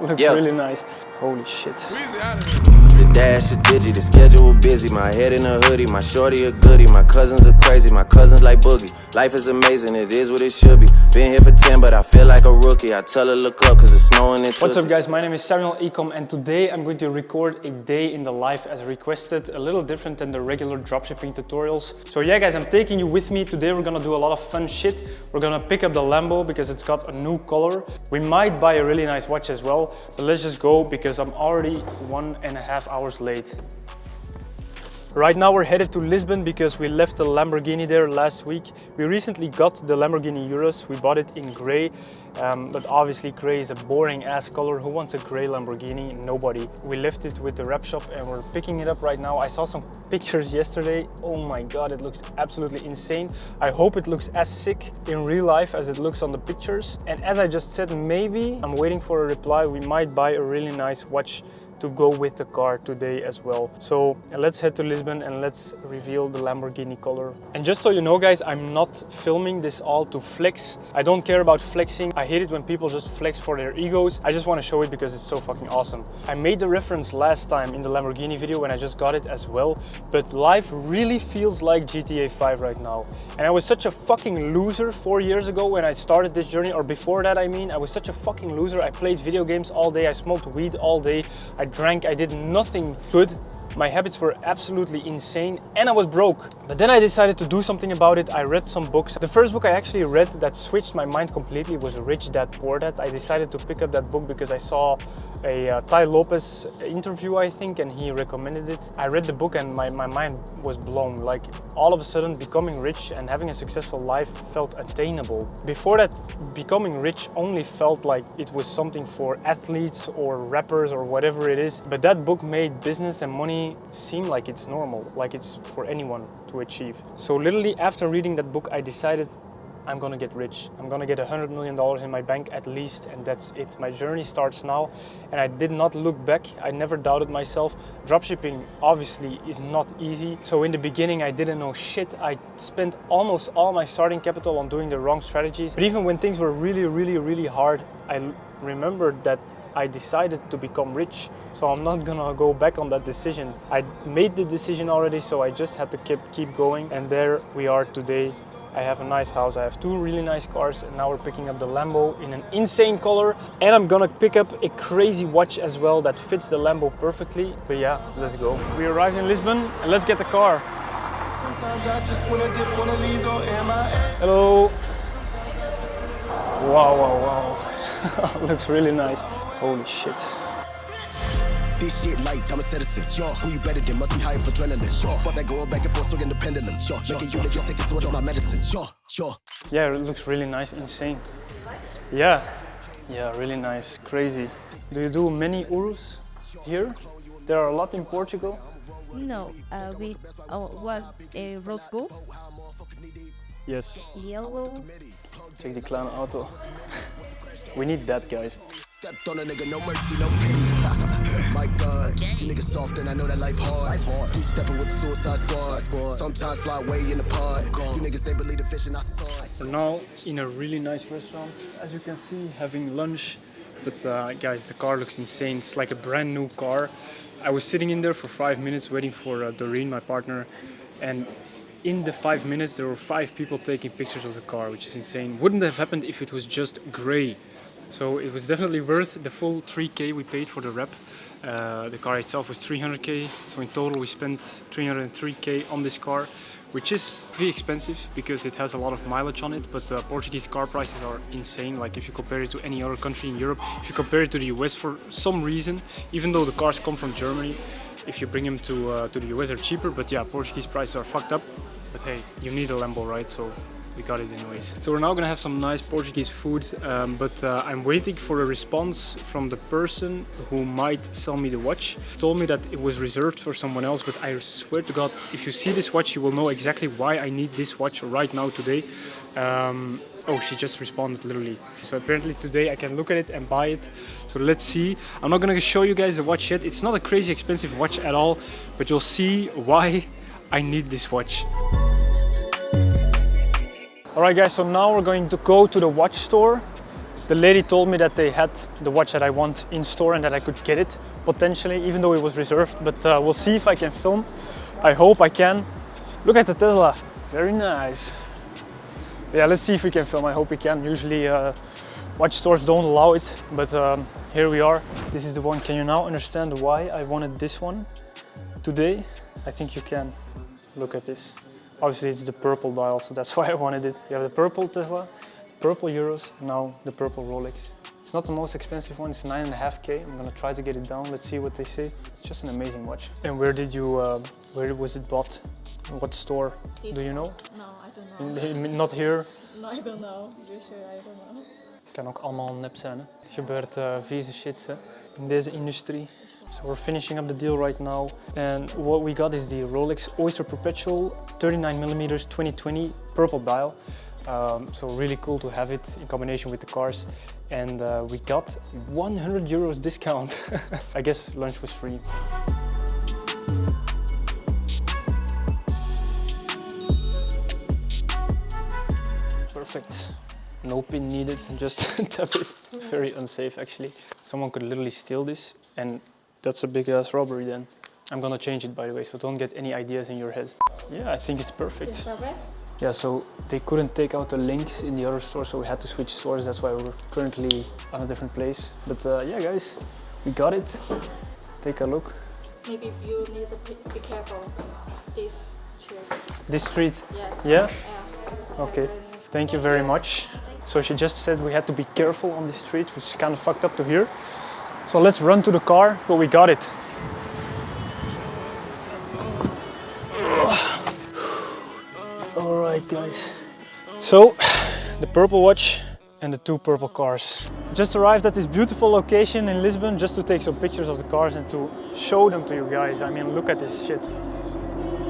Looks really nice. Holy shit. The dash a digi, the schedule busy. My head in a hoodie, my shorty a goodie. My cousins are crazy, my cousins like boogie. Life is amazing, it is what it should be. Been here for 10, but I feel like a rookie. I tell her look up, cause it's snowing in What's up guys, my name is Samuel Ecom and today I'm going to record a day in the life as requested, a little different than the regular dropshipping tutorials. So yeah guys, I'm taking you with me. Today we're gonna do a lot of fun shit. We're gonna pick up the Lambo because it's got a new color. We might buy a really nice watch as well, but let's just go because I'm already 1.5 hours late. Right now we're headed to Lisbon because we left the Lamborghini there last week. We recently got the Lamborghini Urus. We bought it in grey, but obviously grey is a boring ass color. Who wants a grey Lamborghini? Nobody. We left it with the rep shop and we're picking it up right now. I saw some pictures yesterday. Oh my god, it looks absolutely insane. I hope it looks as sick in real life as it looks on the pictures. And as I just said, maybe I'm waiting for a reply. We might buy a really nice watch to go with the car today as well. So let's head to Lisbon and let's reveal the Lamborghini color. And just so you know guys, I'm not filming this all to flex. I don't care about flexing. I hate it when people just flex for their egos. I just want to show it because it's so fucking awesome. I made the reference last time in the Lamborghini video when I just got it as well, but life really feels like GTA 5 right now. And I was such a fucking loser 4 years ago when I started this journey, or before that I mean. I was such a fucking loser. I played video games all day, I smoked weed all day, I drank, I did nothing good. My habits were absolutely insane and I was broke. But then I decided to do something about it. I read some books. The first book I actually read that switched my mind completely was Rich Dad Poor Dad. I decided to pick up that book because I saw a Tai Lopez interview, I think, and he recommended it. I read the book and my mind was blown. Like all of a sudden becoming rich and having a successful life felt attainable. Before that, becoming rich only felt like it was something for athletes or rappers or whatever it is. But that book made business and money seem like it's normal, like it's for anyone to achieve. So literally after reading that book, I decided I'm gonna get rich. I'm gonna get $100 million in my bank at least, and that's it. My journey starts now, and I did not look back. I never doubted myself. Dropshipping obviously is not easy. So in the beginning, I didn't know shit. I spent almost all my starting capital on doing the wrong strategies. But even when things were really hard, I remembered that I decided to become rich, so I'm not gonna go back on that decision. I made the decision already, so I just had to keep going, and there we are today. I have a nice house, I have 2 really nice cars, and now we're picking up the Lambo in an insane color, and I'm gonna pick up a crazy watch as well that fits the Lambo perfectly. But yeah, let's go. We arrived in Lisbon, and let's get the car. Hello. Wow. Looks really nice. Holy shit. This shit light, I'm a citizen. Yo, who you better than must be high for adrenaline. Yo, but that going back and forth so independent. Yo, making you like your sick is what is my medicine. Yo. Yeah, it looks really nice, insane. Yeah, really nice, crazy. Do you do many Urus here? There are a lot in Portugal. No, we was a rose gold. Yes. Yellow. Check the clown auto. We need that, guys. Stepped on a nigga, no mercy, no pity. My God, nigga soft and I know that life hard. Ski stepping with the suicide squad. Sometimes fly away in the pod. You niggas they believe the fish and I saw it. We're now in a really nice restaurant, as you can see, having lunch. But guys, the car looks insane. It's like a brand new car. I was sitting in there for 5 minutes waiting for Doreen, my partner, and in the 5 minutes there were 5 people taking pictures of the car, which is insane. Wouldn't have happened if it was just grey. So it was definitely worth the full 3K we paid for the rep. The car itself was 300K, so in total we spent 303K on this car, which is pretty expensive because it has a lot of mileage on it, but Portuguese car prices are insane. Like if you compare it to any other country in Europe, if you compare it to the US for some reason, even though the cars come from Germany, if you bring them to the US they're cheaper, but yeah, Portuguese prices are fucked up. But hey, you need a Lambo, right? So we got it anyways. So we're now gonna have some nice Portuguese food, but I'm waiting for a response from the person who might sell me the watch. He told me that it was reserved for someone else, but I swear to God, if you see this watch, you will know exactly why I need this watch right now today. Oh, she just responded literally. So apparently today I can look at it and buy it. So let's see. I'm not gonna show you guys the watch yet. It's not a crazy expensive watch at all, but you'll see why I need this watch. Alright guys, so now we're going to go to the watch store. The lady told me that they had the watch that I want in store and that I could get it potentially, even though it was reserved. But we'll see if I can film. I hope I can. Look at the Tesla. Very nice. Yeah, let's see if we can film. I hope we can. Usually watch stores don't allow it, but here we are. This is the one. Can you now understand why I wanted this one today? I think you can. Look at this. Obviously it's the purple dial, so that's why I wanted it. You have the purple Tesla, purple Euros, now the purple Rolex. It's not the most expensive one, it's 9.5K. I'm gonna try to get it down, let's see what they say. It's just an amazing watch. And where was it bought? What store? Do you know? No, I don't know. Not here? No, I don't know. Just sure, I don't know. Kan ook allemaal nep zijn, hè? Er gebeurt vieze shit, hè? In deze industrie. So we're finishing up the deal right now. And what we got is the Rolex Oyster Perpetual 39mm 2020 purple dial. So really cool to have it in combination with the cars. And we got 100 euros discount. I guess lunch was free. Perfect. No pin needed, just tap it. Very unsafe actually. Someone could literally steal this and that's a big ass robbery then. I'm gonna change it by the way, so don't get any ideas in your head. Yeah, I think it's perfect. It's perfect? Yeah, so they couldn't take out the links in the other store, so we had to switch stores. That's why we're currently on a different place. But yeah guys, we got it. Take a look. Maybe you need to be careful. This street. This street? Yes. Yeah? Yeah. Okay, thank you very much. So she just said we had to be careful on this street, which is kind of fucked up to hear. So let's run to the car, but we got it. All right, guys. So the purple watch and the two purple cars. Just arrived at this beautiful location in Lisbon just to take some pictures of the cars and to show them to you guys. I mean, look at this shit.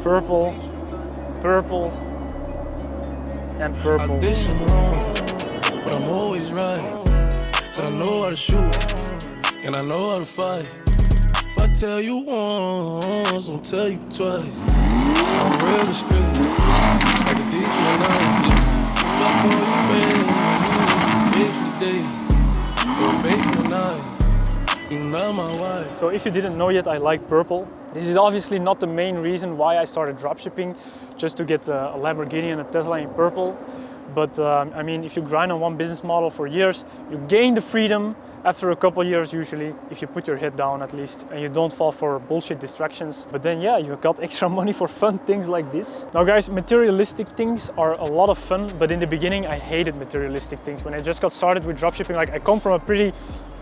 Purple, purple, and purple. I did some wrong, but I'm always right. Said I know how to shoot, and I know how to fight. If I tell you once, I'll tell you twice. I'm real discreet, like a thief in the night. If I call you babe, babe for the day, or babe for the night, you're not my wife. So if you didn't know yet, I like purple. This is obviously not the main reason why I started dropshipping, just to get a Lamborghini and a Tesla in purple. But I mean, if you grind on one business model for years, you gain the freedom after a couple years usually, if you put your head down at least, and you don't fall for bullshit distractions. But then yeah, you got extra money for fun things like this. Now guys, materialistic things are a lot of fun, but in the beginning I hated materialistic things. When I just got started with dropshipping, like I come from a pretty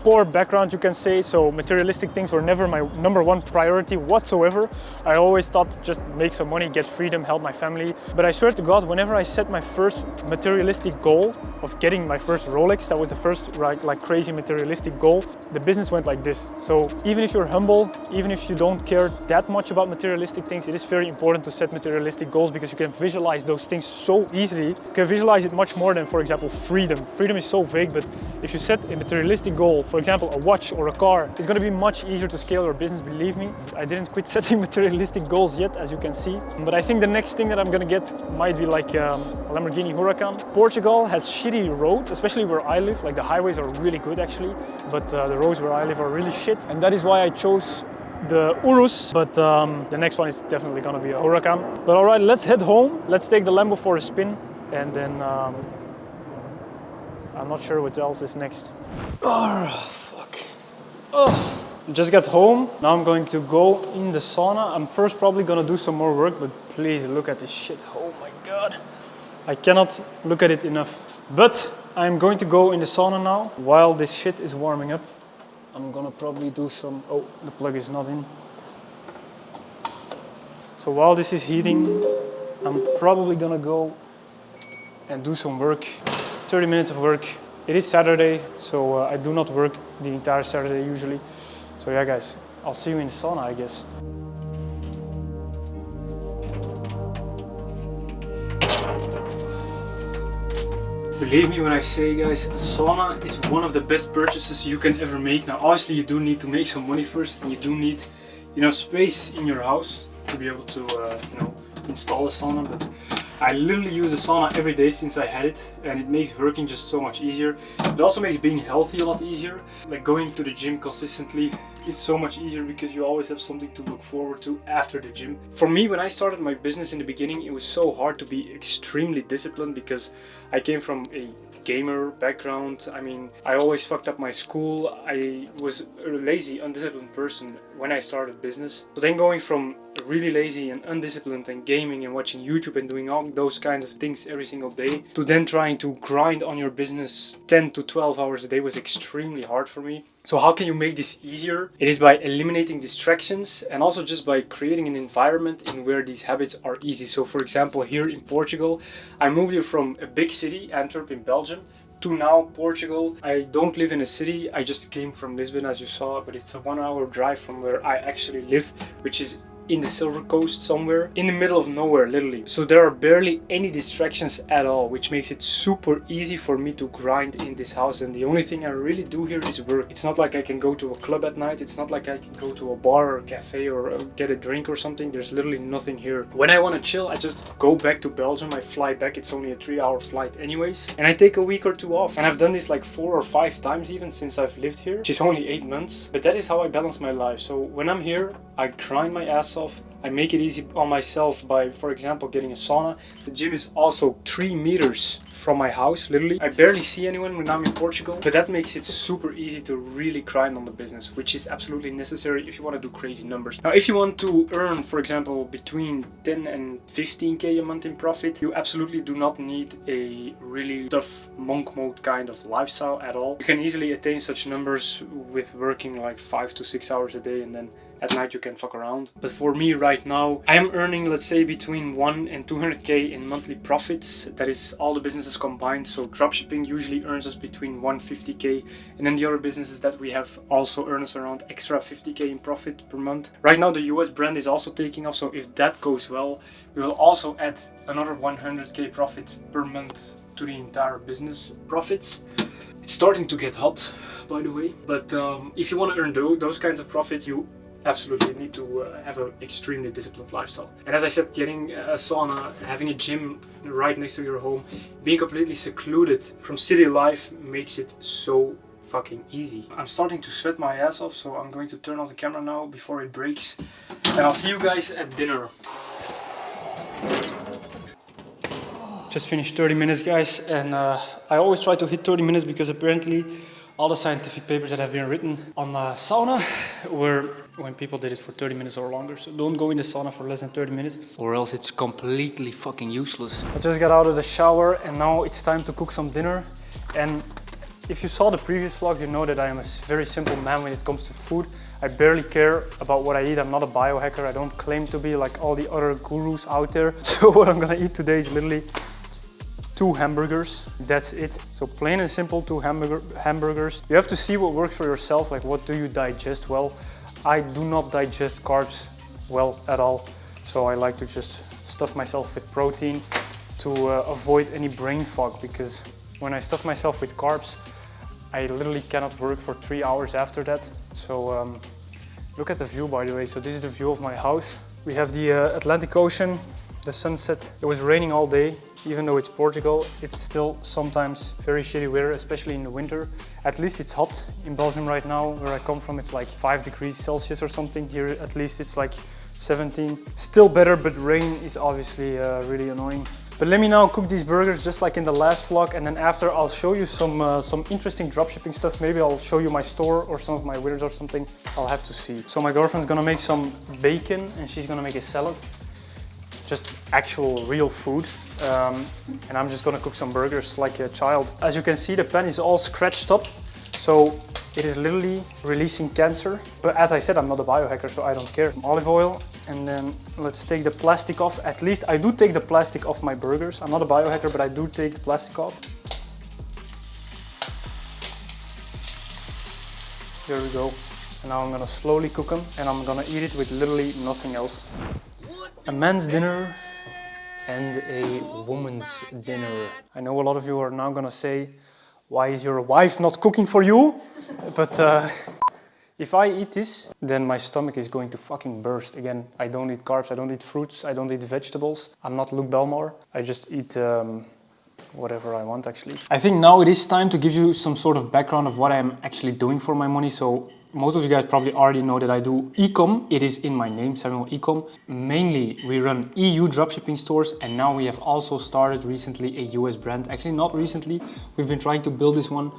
poor background, you can say, so materialistic things were never my #1 priority whatsoever. I always thought just make some money, get freedom, help my family. But I swear to God, whenever I set my first materialistic goal of getting my first Rolex, that was the first like crazy materialistic goal, the business went like this. So even if you're humble, even if you don't care that much about materialistic things, it is very important to set materialistic goals because you can visualize those things so easily. You can visualize it much more than, for example, freedom. Freedom is so vague, but if you set a materialistic goal, for example, a watch or a car, it's going to be much easier to scale your business, believe me. I didn't quit setting materialistic goals yet, as you can see. But I think the next thing that I'm going to get might be like a Lamborghini Huracan. Portugal has shitty roads, especially where I live. Like the highways are really good actually, but the roads where I live are really shit. And that is why I chose the Urus, but the next one is definitely going to be a Huracan. But all right, let's head home. Let's take the Lambo for a spin, and then I'm not sure what else is next. Oh, fuck. Oh. Just got home. Now I'm going to go in the sauna. I'm first probably gonna do some more work, but please look at this shit. Oh my God. I cannot look at it enough. But I'm going to go in the sauna now. While this shit is warming up, I'm gonna probably do some... Oh, the plug is not in. So while this is heating, I'm probably gonna go and do some work. 30 minutes of work. It is Saturday, so I do not work the entire Saturday usually. So yeah guys, I'll see you in the sauna, I guess. Believe me when I say, guys, a sauna is one of the best purchases you can ever make. Now obviously you do need to make some money first, and you do need enough space in your house to be able to install a sauna. But I literally use a sauna every day since I had it, and it makes working just so much easier. It also makes being healthy a lot easier. Like going to the gym consistently is so much easier because you always have something to look forward to after the gym. For me, when I started my business in the beginning, it was so hard to be extremely disciplined because I came from a gamer background. I mean, I always fucked up my school. I was a lazy, undisciplined person when I started business. But then going from really lazy and undisciplined and gaming and watching YouTube and doing all those kinds of things every single day to then trying to grind on your business 10 to 12 hours a day was extremely hard for me. So how can you make this easier? It is by eliminating distractions and also just by creating an environment in where these habits are easy. So for example, here in Portugal, I moved here from a big city, Antwerp in Belgium, to now Portugal. I don't live in a city. I just came from Lisbon, as you saw, but it's a 1 hour drive from where I actually live, which is in the Silver Coast somewhere, in the middle of nowhere, literally. So there are barely any distractions at all, which makes it super easy for me to grind in this house. And the only thing I really do here is work. It's not like I can go to a club at night. It's not like I can go to a bar or a cafe or get a drink or something. There's literally nothing here. When I want to chill, I just go back to Belgium. I fly back. It's only a 3-hour flight anyways. And I take a week or 2 off. And I've done this like 4 or 5 times even since I've lived here, which is only 8 months. But that is how I balance my life. So when I'm here, I grind my ass off. I make it easy on myself by, for example, getting a sauna. The gym is also 3 meters from my house, literally. I barely see anyone when I'm in Portugal, but that makes it super easy to really grind on the business, which is absolutely necessary if you want to do crazy numbers. Now, if you want to earn, for example, between 10 and 15k a month in profit, you absolutely do not need a really tough monk mode kind of lifestyle at all. You can easily attain such numbers with working like 5 to 6 hours a day, and then at night you can fuck around. But for me right now, I am earning, let's say, between 1 and 200k in monthly profits. That is all the businesses combined. So dropshipping usually earns us between 150k, and then the other businesses that we have also earn us around extra 50k in profit per month. Right now the US brand is also taking off, so if that goes well, we will also add another 100k profit per month to the entire business profits. It's starting to get hot, by the way, but if you want to earn those kinds of profits, you absolutely need to have an extremely disciplined lifestyle. And as I said, getting a sauna, having a gym right next to your home, being completely secluded from city life makes it so fucking easy. I'm starting to sweat my ass off, so I'm going to turn off the camera now before it breaks. And I'll see you guys at dinner. Just finished 30 minutes, guys, and I always try to hit 30 minutes because apparently all the scientific papers that have been written on sauna were when people did it for 30 minutes or longer. So don't go in the sauna for less than 30 minutes or else it's completely fucking useless. I just got out of the shower and now it's time to cook some dinner. And if you saw the previous vlog, you know that I am a very simple man when it comes to food. I barely care about what I eat. I'm not a biohacker. I don't claim to be like all the other gurus out there. So what I'm gonna eat today is literally 2 hamburgers, that's it. So plain and simple, 2 hamburgers. You have to see what works for yourself, like what do you digest well. I do not digest carbs well at all. So I like to just stuff myself with protein to avoid any brain fog, because when I stuff myself with carbs, I literally cannot work for 3 hours after that. So look at the view, by the way. So this is the view of my house. We have the Atlantic Ocean, the sunset. It was raining all day. Even though it's Portugal, it's still sometimes very shitty weather, especially in the winter. At least it's hot in Belgium right now. Where I come from, it's like 5 degrees Celsius or something. Here at least it's like 17. Still better, but rain is obviously really annoying. But let me now cook these burgers just like in the last vlog, and then after I'll show you some interesting dropshipping stuff. Maybe I'll show you my store or some of my winners or something. I'll have to see. So my girlfriend's gonna make some bacon and she's gonna make a salad. Just actual real food, and I'm just gonna cook some burgers like a child. As you can see, the pan is all scratched up, so it is literally releasing cancer. But as I said, I'm not a biohacker, so I don't care. Olive oil, and then let's take the plastic off. At least I do take the plastic off my burgers. I'm not a biohacker, but I do take the plastic off. There we go. And now I'm gonna slowly cook them, and I'm gonna eat it with literally nothing else. A man's dinner and a woman's dinner. I know a lot of you are now gonna say, why is your wife not cooking for you? But If I eat this, then my stomach is going to fucking burst. Again, I don't eat carbs, I don't eat fruits, I don't eat vegetables. I'm not Luke Belmore. I just eat whatever I want actually. I think now it is time to give you some sort of background of what I'm actually doing for my money. So most of you guys probably already know that I do Ecom. It is in my name, Samuel Ecom. Mainly we run EU dropshipping stores, and now we have also started recently a US brand. Actually not recently, we've been trying to build this one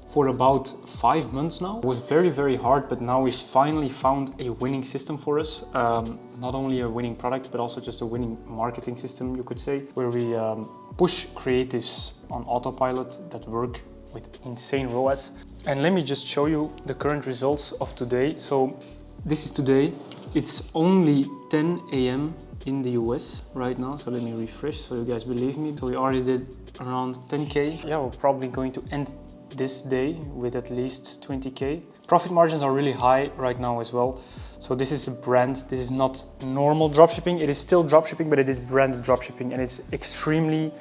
for about 5 months now. It was very, very hard, but now we finally found a winning system for us. Not only a winning product, but also just a winning marketing system, you could say, where we push creatives on autopilot that work with insane ROAS. And let me just show you the current results of today. So this is today. It's only 10 a.m. in the US right now. So let me refresh so you guys believe me. So we already did around 10K. Yeah, we're probably going to end this day with at least 20K. Profit margins are really high right now as well. So this is a brand. This is not normal dropshipping. It is still dropshipping, but it is branded dropshipping, and it's extremely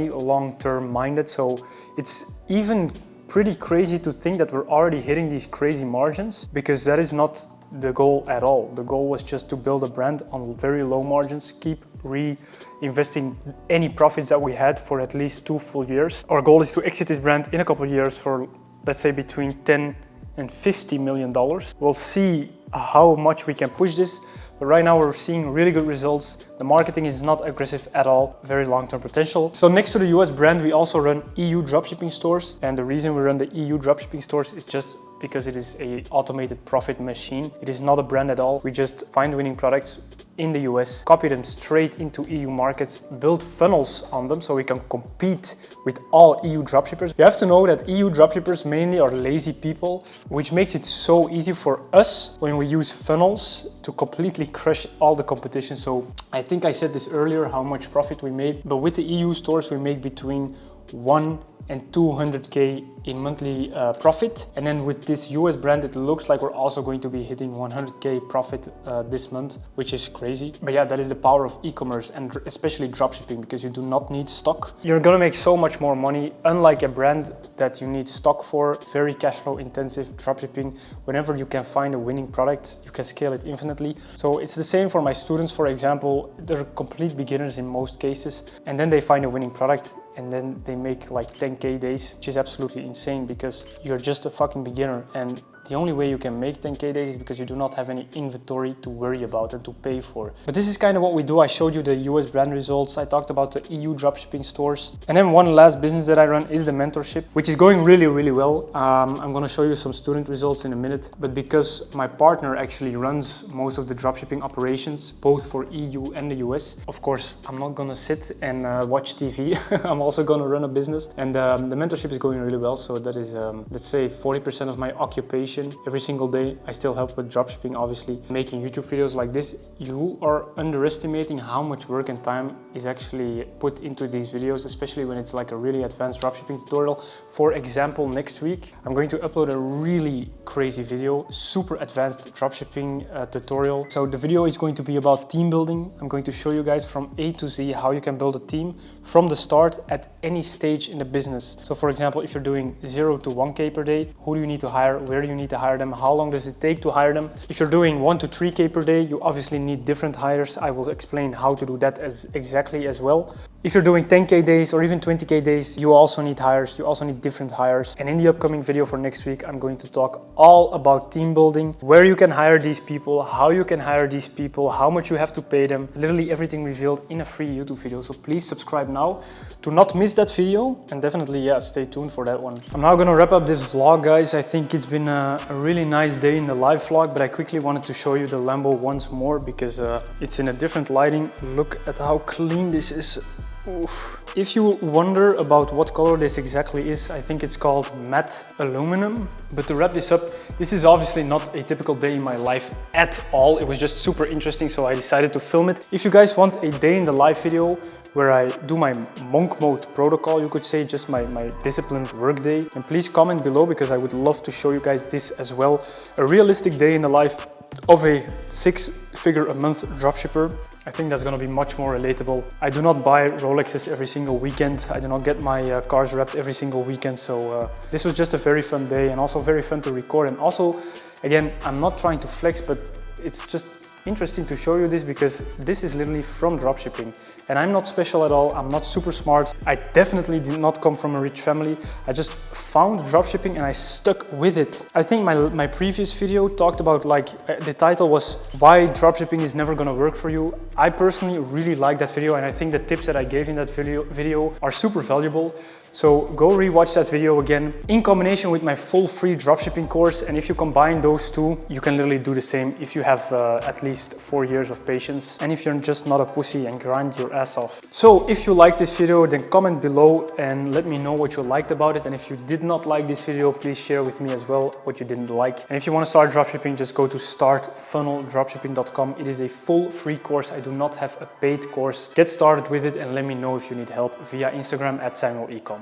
long-term minded. So it's even pretty crazy to think that we're already hitting these crazy margins, because that is not the goal at all. The goal was just to build a brand on very low margins, keep reinvesting any profits that we had for at least 2 full years. Our goal is to exit this brand in a couple of years for, let's say, between 10 and $50 million. We'll see how much we can push this, but right now we're seeing really good results. The marketing is not aggressive at all, very long-term potential. So next to the US brand, we also run EU dropshipping stores, and the reason we run the EU dropshipping stores is just because it is an automated profit machine. It is not a brand at all. We just find winning products in the US, copy them straight into EU markets, build funnels on them so we can compete with all EU dropshippers. You have to know that EU dropshippers mainly are lazy people, which makes it so easy for us when we use funnels to completely crush all the competition. So I think I said this earlier, how much profit we made, but with the EU stores we make between 1 and 200K in monthly profit. And then with this US brand, it looks like we're also going to be hitting 100K profit this month, which is crazy. But yeah, that is the power of e-commerce, and especially dropshipping, because you do not need stock. You're gonna make so much more money, unlike a brand that you need stock for. Very cash flow intensive. Dropshipping, whenever you can find a winning product, you can scale it infinitely. So it's the same for my students, for example. They're complete beginners in most cases, and then they find a winning product, and then they make like 10K days, which is absolutely insane because you're just a fucking beginner, and the only way you can make 10K days is because you do not have any inventory to worry about and to pay for. But this is kind of what we do. I showed you the US brand results. I talked about the EU dropshipping stores. And then one last business that I run is the mentorship, which is going really, really well. I'm gonna show you some student results in a minute, but because my partner actually runs most of the dropshipping operations, both for EU and the US, of course, I'm not gonna sit and watch TV. I'm also gonna run a business, and the mentorship is going really well. So that is, let's say 40% of my occupation. Every single day I still help with dropshipping, obviously. Making YouTube videos like this, you are underestimating how much work and time is actually put into these videos, especially when it's like a really advanced dropshipping tutorial. For example, next week I'm going to upload a really crazy video, super advanced dropshipping tutorial. So the video is going to be about team building. I'm going to show you guys from A to Z how you can build a team from the start at any stage in the business. So for example, if you're doing 0 to 1K per day, who do you need to hire? Where do you need to hire them? How long does it take to hire them? If you're doing 1 to 3K per day, you obviously need different hires. I will explain how to do that exactly as well. If you're doing 10K days or even 20K days, you also need hires. You also need different hires. And in the upcoming video for next week, I'm going to talk all about team building, where you can hire these people, how you can hire these people, how much you have to pay them, literally everything revealed in a free YouTube video. So please subscribe now to not miss that video, and definitely, yeah, stay tuned for that one. I'm now gonna wrap up this vlog, guys. I think it's been a really nice day in the live vlog, but I quickly wanted to show you the Lambo once more because it's in a different lighting. Look at how clean this is. Oof. If you wonder about what color this exactly is, I think it's called matte aluminum. But to wrap this up, this is obviously not a typical day in my life at all. It was just super interesting, so I decided to film it. If you guys want a day in the life video where I do my monk mode protocol, you could say, just my disciplined work day, and please comment below because I would love to show you guys this as well. A realistic day in the life of a 6-figure a month dropshipper. I think that's gonna be much more relatable. I do not buy Rolexes every single weekend. I do not get my cars wrapped every single weekend. So this was just a very fun day and also very fun to record, and also Again, I'm not trying to flex, but it's just interesting to show you this because this is literally from dropshipping. And I'm not special at all, I'm not super smart. I definitely did not come from a rich family. I just found dropshipping and I stuck with it. I think my previous video talked about the title was why dropshipping is never gonna work for you. I personally really like that video and I think the tips that I gave in that video are super valuable. So go rewatch that video again in combination with my full free dropshipping course. And if you combine those two, you can literally do the same if you have at least 4 years of patience. And if you're just not a pussy and grind your ass off. So if you liked this video, then comment below and let me know what you liked about it. And if you did not like this video, please share with me as well what you didn't like. And if you want to start dropshipping, just go to startfunneldropshipping.com. It is a full free course. I do not have a paid course. Get started with it and let me know if you need help via Instagram @SamuelEcom.